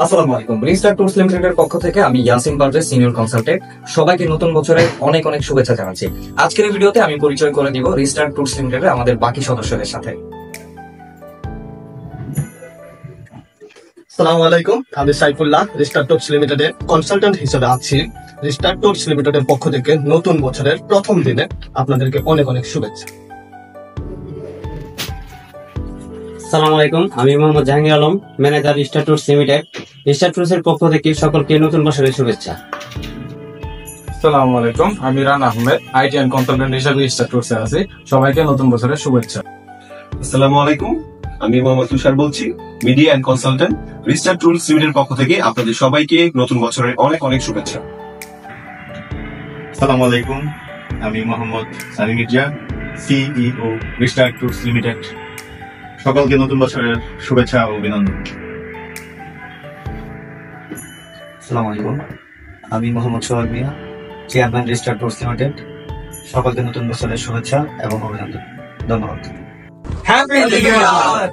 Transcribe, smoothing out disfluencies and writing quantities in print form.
আসসালামু আলাইকুম। রিস্টার ট্যুরস লিমিটেডের পক্ষ থেকে আমি ইয়াসিন পারভেজ, সিনিয়র কনসালটেন্ট। সবাইকে নতুন বছরের অনেক অনেক শুভেচ্ছা জানাচ্ছি। আজকের এই ভিডিওতে আমি পরিচয় করে দিব রিস্টার ট্যুরস লিমিটেডের আমাদের বাকি সদস্যদের সাথে। আসসালামু আলাইকুম, আমি সাইফুল্লাহ, রিস্টার টুরস লিমিটেডের কনসালটেন্ট হিসেবে আছি। রিস্টার টুরস লিমিটেডের পক্ষ থেকে নতুন বছরের প্রথম দিনে আপনাদেরকে অনেক অনেক শুভেচ্ছা। আসসালামু আলাইকুম, আমি Mohammad Jahangir Alam, manager Ristar tours limited. Ristar tours এর পক্ষ থেকে সকলকে নতুন বছরের শুভেচ্ছা। আসসালামু আলাইকুম, আমি Rana Ahmed, IT and consultant হিসেবে রিস্টার টুরসে আছি। সবাইকে নতুন বছরের শুভেচ্ছা। আসসালামু আলাইকুম, আমি মোহাম্মদ তুষার বলছি, মিডিয়া এন্ড কনসালটেন্ট, রিস্টার টুরস লিমিটেডের পক্ষ থেকে আপনাদের সবাইকে নতুন বছরের অনেক অনেক শুভেচ্ছা। আসসালামু আলাইকুম, আমি Mohammad Sunny Mirza, CEO Ristar tours limited. সকলকে নতুন বছরের শুভেচ্ছা ও অভিনন্দন। আসসালামু আলাইকুম, আমি Mohammad Sohag Mia, chairman Ristar tours limited. সকলকে নতুন বছরের শুভেচ্ছা এবং অভিনন্দন। ধন্যবাদ। হ্যাপি নিউ ইয়ার।